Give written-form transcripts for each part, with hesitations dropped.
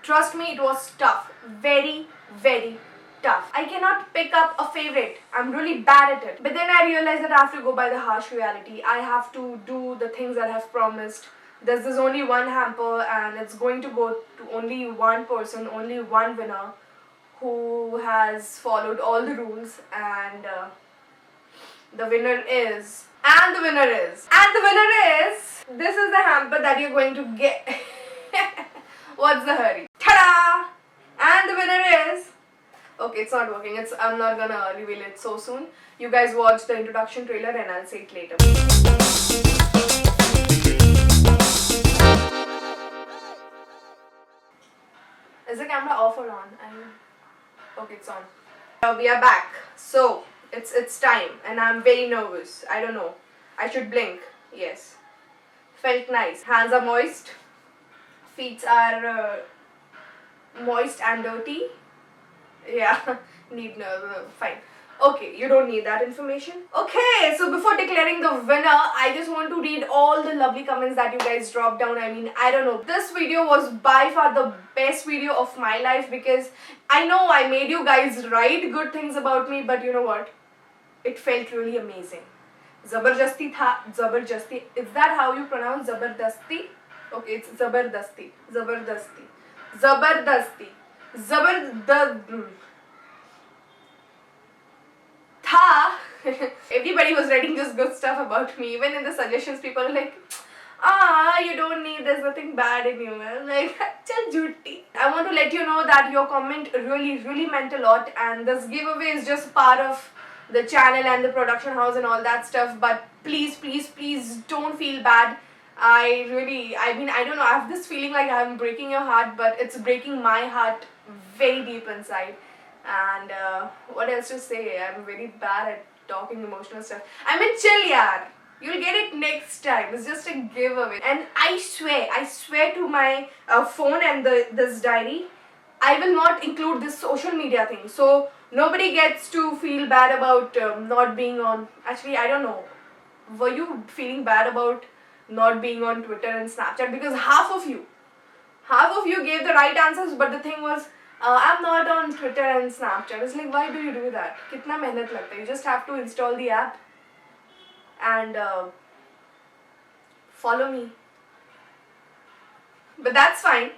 Trust me, it was tough. Very, very tough. I cannot pick up a favorite. I'm really bad at it. But then I realized that I have to go by the harsh reality. I have to do the things that I have promised. There's only one hamper and it's going to go to only one person, only one winner who has followed all the rules, and the winner is, and the winner is, and the winner is, this is the hamper that you're going to get. What's the hurry? Ta-da! And the winner is, okay, it's not working. I'm not gonna reveal it so soon. You guys watch the introduction trailer and I'll say it later. Is the camera off or on? Okay, it's on. We are back. So it's time, and I'm very nervous. I don't know. I should blink. Yes. Felt nice. Hands are moist. Feet are moist and dirty. Yeah. Need fine. Okay, you don't need that information. Okay, so before declaring the winner, I just want to read all the lovely comments that you guys dropped down. I mean, I don't know. This video was by far the best video of my life, because I know I made you guys write good things about me, but you know what? It felt really amazing. Zabardasti tha, Zabardasti. Is that how you pronounce Zabardasti? Okay, it's Zabardasti. Zabardasti. Zabardasti. Zabardasti. Tha. Everybody was writing just good stuff about me. Even in the suggestions, people were like, you don't need, there's nothing bad in you. I'm like, chal jhooti. I want to let you know that your comment really, really meant a lot, and this giveaway is just part of the channel and the production house and all that stuff. But please, please, please don't feel bad. I mean, I don't know, I have this feeling like I'm breaking your heart, but it's breaking my heart very deep inside. And what else to say? I'm very bad at talking emotional stuff. I mean, chill yaar. You'll get it next time. It's just a giveaway. And I swear to my phone and this diary, I will not include this social media thing. So nobody gets to feel bad about not being on. Actually, I don't know. Were you feeling bad about not being on Twitter and Snapchat? Because half of you gave the right answers, but the thing was, I'm not on Twitter and Snapchat. It's like, why do you do that? Kitna mehnat lagta hai. You just have to install the app and follow me. But that's fine.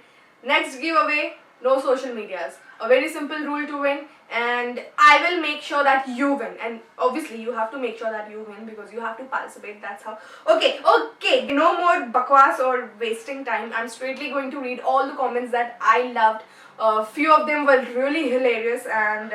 Next giveaway, no social medias. A very simple rule to win, and I will make sure that you win. And obviously you have to make sure that you win, because you have to participate. That's how. Okay. No more bakwas or wasting time. I'm straightly going to read all the comments that I loved. Few of them were really hilarious, and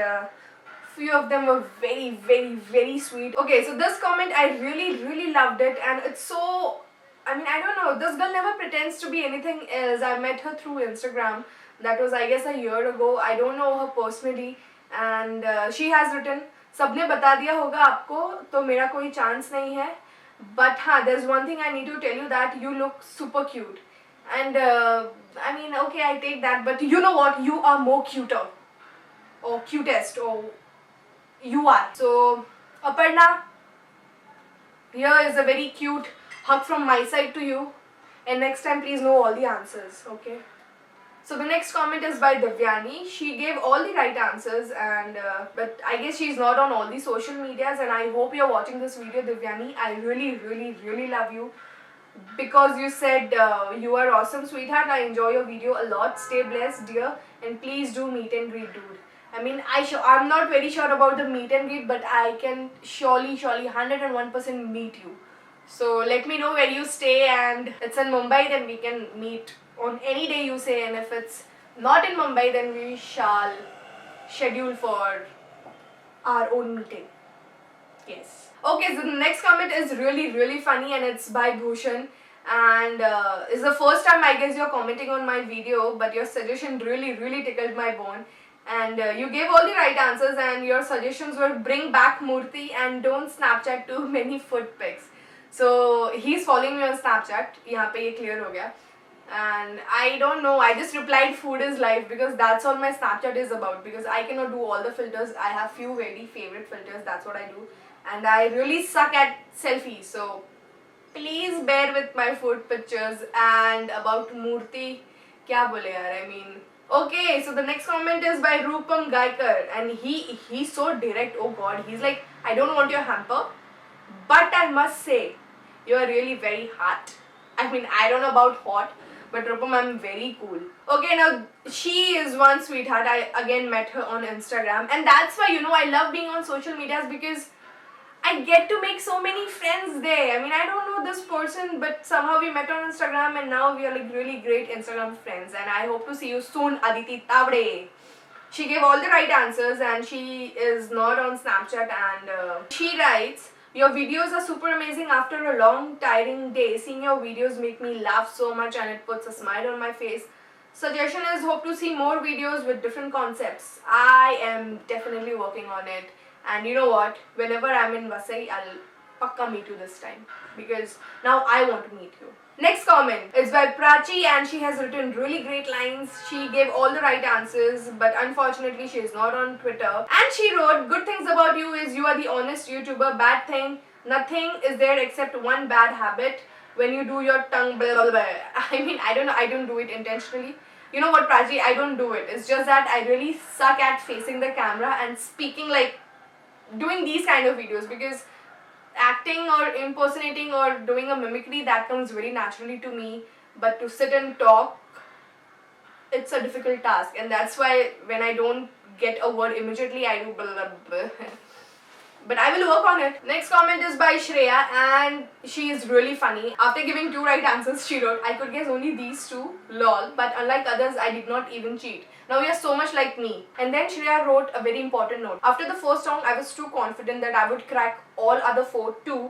few of them were very, very, very sweet. Okay, so this comment, I really, really loved it, and it's so, I mean, I don't know, this girl never pretends to be anything else. I met her through Instagram. That was, I guess, a year ago. I don't know her personally, and she has written, सबने बता दिया होगा आपको तो मेरा कोई chance नहीं है, but हाँ, there's one thing I need to tell you, that you look super cute. And I mean, okay, I take that, but you know what? You are more cuter, or cutest, or you are. So, Aparna, here is a very cute hug from my side to you. And next time, please know all the answers, okay? So the next comment is by Divyani. She gave all the right answers, and but I guess she's not on all the social medias, and I hope you're watching this video, Divyani. I really, really, really love you, because you said you are awesome, sweetheart. I enjoy your video a lot. Stay blessed, dear, and please do meet and greet, dude. I mean, I'm not very sure about the meet and greet, but I can surely 101% meet you. So let me know where you stay, and it's in Mumbai, then we can meet on any day you say, and if it's not in Mumbai, then we shall schedule for our own meeting. Yes. Okay, so the next comment is really, really funny, and it's by Bhushan, and it's the first time I guess you're commenting on my video, but your suggestion really, really tickled my bone, and you gave all the right answers, and your suggestions were bring back Murthy and don't Snapchat too many food pics. So he's following me on Snapchat. यहाँ पे ये clear हो गया. And I don't know, I just replied food is life, because that's all my Snapchat is about, because I cannot do all the filters. I have few very favorite filters, that's what I do, and I really suck at selfies, so please bear with my food pictures. And about Murthy, kya bole yaar, I mean, Okay, so the next comment is by Rupam Gaikar, and he's so direct. Oh God, he's like, I don't want your hamper, but I must say, you are really very hot. I mean, I don't know about hot, but Rupam, I'm very cool. Okay, now she is one sweetheart. I again met her on Instagram, and that's why I love being on social medias because I get to make so many friends there. I mean, I don't know this person, but somehow we met on Instagram and now we are like really great Instagram friends. And I hope to see you soon, Aditi Tavde. She gave all the right answers and she is not on Snapchat, and she writes, your videos are super amazing after a long tiring day. Seeing your videos make me laugh so much and it puts a smile on my face. Suggestion is, hope to see more videos with different concepts. I am definitely working on it. And you know what? Whenever I'm in Vasai, I'll pakka meet you this time. Because now I want to meet you. Next comment is by Prachi and she has written really great lines. She gave all the right answers, but unfortunately she is not on Twitter. And she wrote, good things about you is you are the honest YouTuber. Bad thing, nothing is there except one bad habit. When you do your tongue blah blah blah. I mean, I don't know, I don't do it intentionally. You know what, Prachi, I don't do it. It's just that I really suck at facing the camera and speaking, like doing these kind of videos, because acting or impersonating or doing a mimicry, that comes very naturally to me, but to sit and talk, it's a difficult task, and that's why when I don't get a word immediately, I do blah blah blah. But I will work on it. Next comment is by Shreya and she is really funny. After giving 2 right answers, she wrote, I could guess only these 2, lol, but unlike others, I did not even cheat. Now you are so much like me. And then Shreya wrote a very important note. After the first song, I was too confident that I would crack all other 4 too,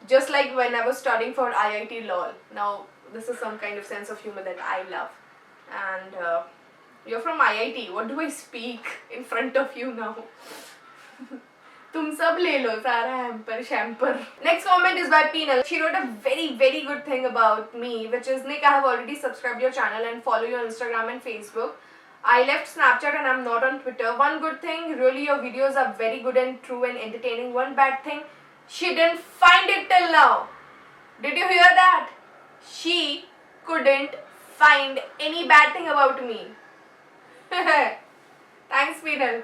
just like when I was studying for IIT, lol. Now this is some kind of sense of humor that I love. And you're from IIT. What do I speak in front of you now? तुम सब ले लो सारा hamper shamper. Next comment is by Peenal. She wrote a very good thing about me, which is, Nick, I have already subscribed your channel and follow you on Instagram and Facebook. I left Snapchat and I'm not on Twitter. One good thing, really your videos are very good and true and entertaining. One bad thing, she didn't find it till now. Did you hear that? She couldn't find any bad thing about me. Thanks, Peenal.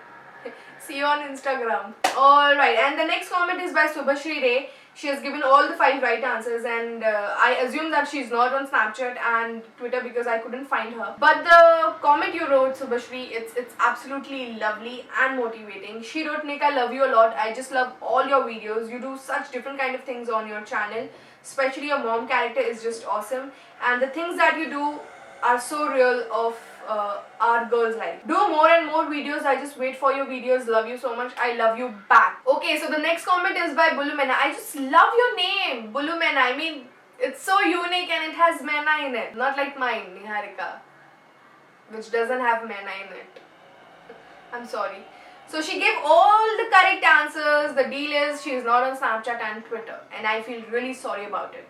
See you on Instagram. Alright, and the next comment is by Subhashri Ray. She has given all the 5 right answers, and I assume that she's not on Snapchat and Twitter because I couldn't find her. But the comment you wrote, Subhashri, it's absolutely lovely and motivating. She wrote, Nick, I love you a lot. I just love all your videos. You do such different kind of things on your channel. Especially your mom character is just awesome. And the things that you do are so real of our girls' life. Do more and more videos. I just wait for your videos. Love you so much. I love you back. Okay, so the next comment is by Bulumena. I just love your name, Bulumena. I mean, it's so unique and it has Mena in it. Not like mine, Niharika, which doesn't have Mena in it. I'm sorry. So she gave all the correct answers. The deal is she is not on Snapchat and Twitter, and I feel really sorry about it.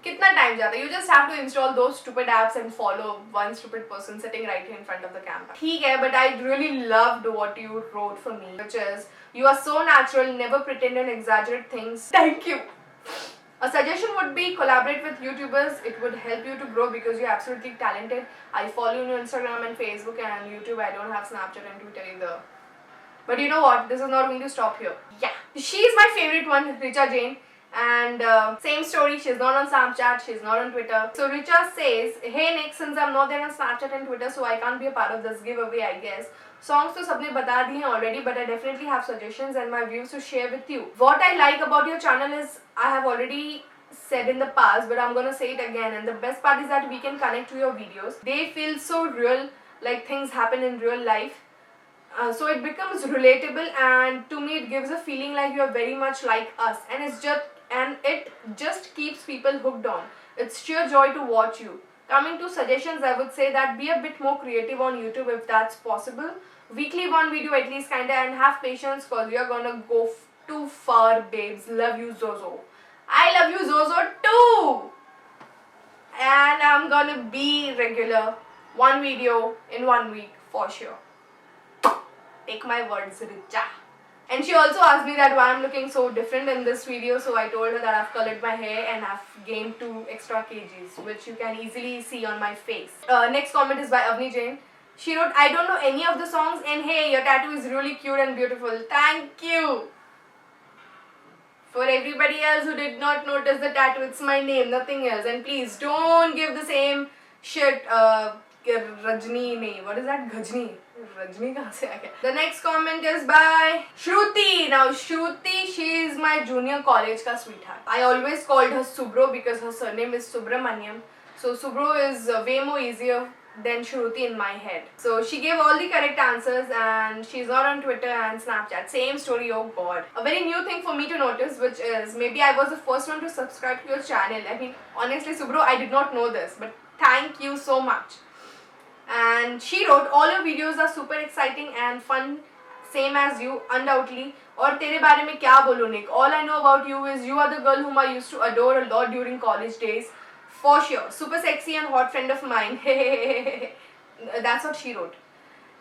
कितना time जाता है? You just have to install those stupid apps and follow one stupid person sitting right here in front of the camera. ठीक है, but I really loved what you wrote for me, which is, you are so natural, never pretend and exaggerate things. Thank you. A suggestion would be collaborate with YouTubers. It would help you to grow because you're absolutely talented. I follow you on Instagram and Facebook and YouTube. I don't have Snapchat and Twitter either. But you know what? This is not going to stop here. Yeah. She's my favorite one, Richa Jain. And same story, she's not on Snapchat, she's not on Twitter. So Richa says, hey Nick, since I'm not there on Snapchat and Twitter, so I can't be a part of this giveaway, I guess. Songs to sabne bata diye already, but I definitely have suggestions and my views to share with you. What I like about your channel is, I have already said in the past, but I'm gonna say it again, and the best part is that we can connect to your videos. They feel so real, like things happen in real life. So it becomes relatable, and to me it gives a feeling like you are very much like us, and it just keeps people hooked on. It's sheer joy to watch you. Coming to suggestions, I would say that be a bit more creative on YouTube if that's possible. Weekly one video at least kinda, and have patience cause you're gonna go too far, babes. Love you, Zozo. I love you, Zozo too! And I'm gonna be regular. One video in 1 week for sure. Take my words, Richa. And she also asked me that why I'm looking so different in this video, so I told her that I've colored my hair and I've gained 2 extra kgs, which you can easily see on my face. Next comment is by Avni Jain. She wrote, I don't know any of the songs and hey, your tattoo is really cute and beautiful. Thank you. For everybody else who did not notice the tattoo, it's my name, nothing else. And please don't give the same shit. Rajni, nahi. What is that? Ghajni. Rajni kahan se aa gaya? The next comment is by Shruti. Now Shruti, she is my junior college ka sweetheart. I always called her Subro because her surname is Subramaniam. So Subro is way more easier than Shruti in my head. So she gave all the correct answers and she's not on Twitter and Snapchat. Same story, oh god. A very new thing for me to notice, which is maybe I was the first one to subscribe to your channel. I mean, honestly Subro, I did not know this, but thank you so much. And she wrote, all your videos are super exciting and fun, same as you, undoubtedly. और तेरे बारे में क्या बोलूं Nick? All I know about you is you are the girl whom I used to adore a lot during college days. For sure. Super sexy and hot friend of mine. That's what she wrote.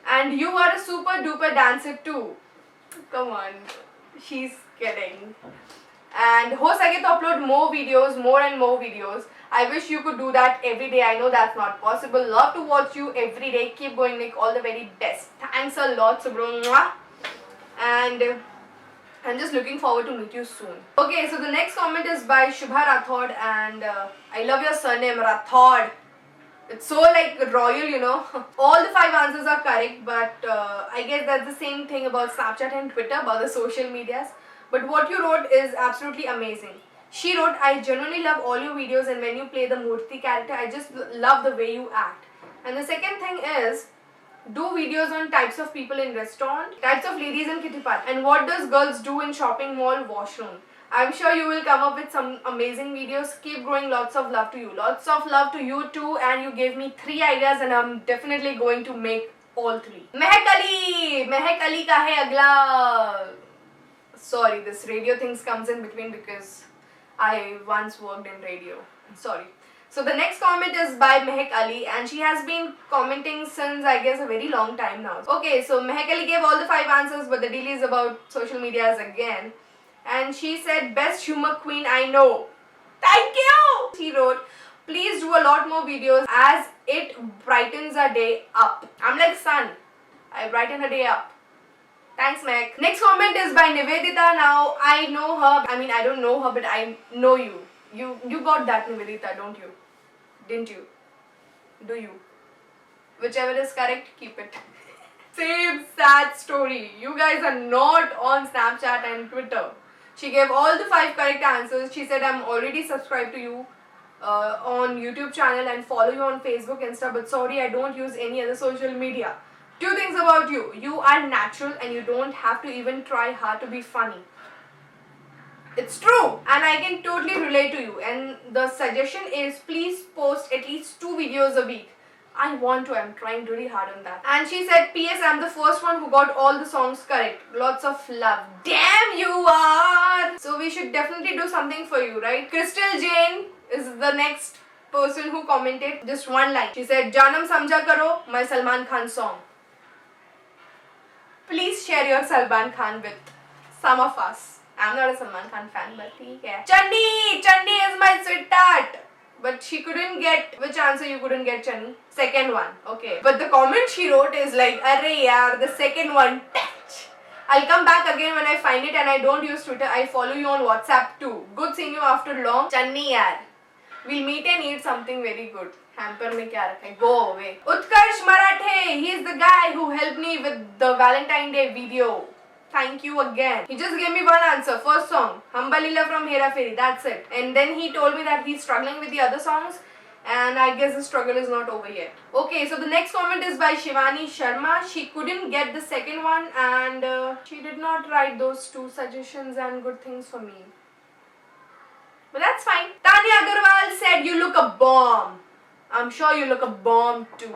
And you are a super duper dancer too. Come on. She's kidding. And ho sake to upload more videos, more and more videos. I wish you could do that every day. I know that's not possible. Love to watch you every day. Keep going, Nick. All the very best. Thanks a lot, Subro. And I'm just looking forward to meet you soon. Okay, so the next comment is by Shubha Rathod and I love your surname, Rathod. It's so like royal, you know. All the 5 answers are correct, but I guess that's the same thing about Snapchat and Twitter, about the social medias. But what you wrote is absolutely amazing. She wrote, I genuinely love all your videos and when you play the Murthy character, I just love the way you act. And the second thing is, do videos on types of people in restaurant, types of ladies in kitty party, and what does girls do in shopping mall washroom. I'm sure you will come up with some amazing videos. Keep growing. Lots of love to you. Lots of love to you too. And you gave me 3 ideas and I'm definitely going to make all 3. Mehak Ali ka hai agla. Sorry, this radio things comes in between because I once worked in radio. Sorry. So the next comment is by Mehak Ali and she has been commenting since I guess a very long time now. Okay, so Mehak Ali gave all the 5 answers, but the deal is about social medias again. And she said, best humor queen I know. Thank you! She wrote, please do a lot more videos as it brightens our day up. I'm like sun. I brighten her day up. Thanks, Mehak. Next comment is by Nivedita. Now, I know her. I mean, I don't know her, but I know you. You got that, Nivedita, don't you? Didn't you? Do you? Whichever is correct, keep it. Same sad story. You guys are not on Snapchat and Twitter. She gave all the 5 correct answers. She said, I'm already subscribed to you on YouTube channel and follow you on Facebook, Insta, but sorry, I don't use any other social media. 2 things about you. You are natural and you don't have to even try hard to be funny. It's true and I can totally relate to you, and the suggestion is please post at least 2 videos a week. I'm trying really hard on that. And she said, PS, I'm the first one who got all the songs correct. Lots of love. Damn you are! So we should definitely do something for you, right? Crystal Jane is the next person who commented. Just 1 line. She said, Janam Samjha Karo, my Salman Khan song. Please share your Salman Khan with some of us. I'm not a Salman Khan fan, but okay. Chandi is my sweetheart. But she couldn't get, which answer you couldn't get, Chandi? Second one, okay. But the comment she wrote is like, arre yaar, the second one, I'll come back again when I find it and I don't use Twitter. I follow you on WhatsApp too. Good seeing you after long. Chandi yaar. We'll meet and eat something very good. Hamper mein kya rakha hai? Go away. Utkarsh Marathe, he's the guy who helped me with the Valentine Day video. Thank you again. He just gave me 1 answer. First song, Hamba Leela from Hera Fairy. That's it. And then he told me that he's struggling with the other songs. And I guess the struggle is not over yet. Okay, so the next comment is by Shivani Sharma. She couldn't get the second one and she did not write those 2 suggestions and good things for me. But that's fine. Tanya Agarwal said, you look a bomb. I'm sure you look a bomb too.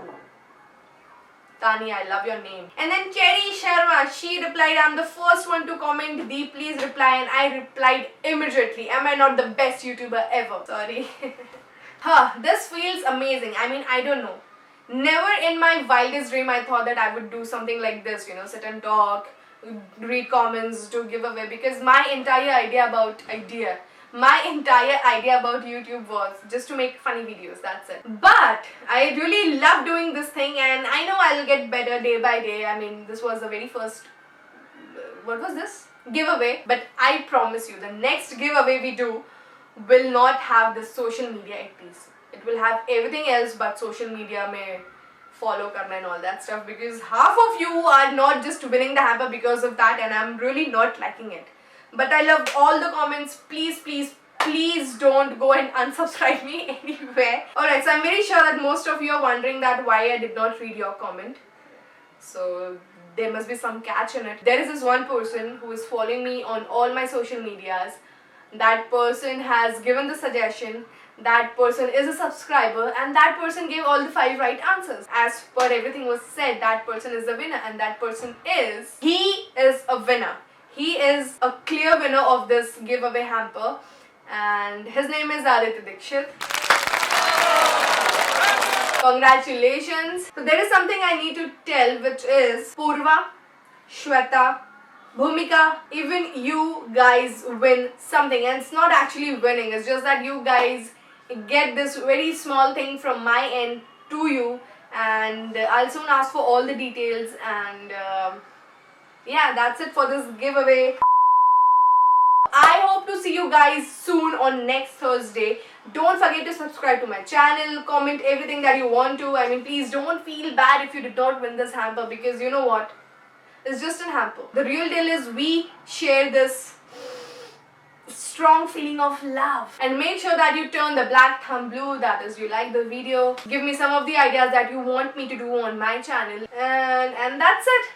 Tanya, I love your name. And then Cherry Sharma, she replied, I'm the first one to comment, Deep, please reply. And I replied immediately. Am I not the best YouTuber ever? Sorry. This feels amazing. I mean, I don't know. Never in my wildest dream I thought that I would do something like this, you know, sit and talk, read comments, do giveaway. Because my entire idea my entire idea about YouTube was just to make funny videos, that's it. But I really love doing this thing, and I know I'll get better day by day. I mean, this was the very first, what was this? Giveaway. But I promise you, the next giveaway we do will not have the social media at least. It will have everything else but social media may follow karna and all that stuff, because half of you are not just winning the hamper because of that, and I'm really not liking it. But I love all the comments. Please don't go and unsubscribe me anywhere. Alright, so I'm very sure that most of you are wondering that why I did not read your comment. So there must be some catch in it. There is this one person who is following me on all my social medias. That person has given the suggestion. That person is a subscriber, and that person gave all the 5 right answers. As per everything was said, that person is the winner, and that person is... he is a winner. He is a clear winner of this giveaway hamper, and his name is Aditya Dikshit. Congratulations. So there is something I need to tell, which is Purva, Shweta, Bhumika, even you guys win something, and it's not actually winning, it's just that you guys get this very small thing from my end to you, and I'll soon ask for all the details, and yeah, that's it for this giveaway. I hope to see you guys soon on next Thursday. Don't forget to subscribe to my channel, comment everything that you want to. I mean, please don't feel bad if you did not win this hamper, because you know what? It's just a hamper. The real deal is we share this strong feeling of love. And make sure that you turn the black thumb blue, that is, you like the video. Give me some of the ideas that you want me to do on my channel. And that's it.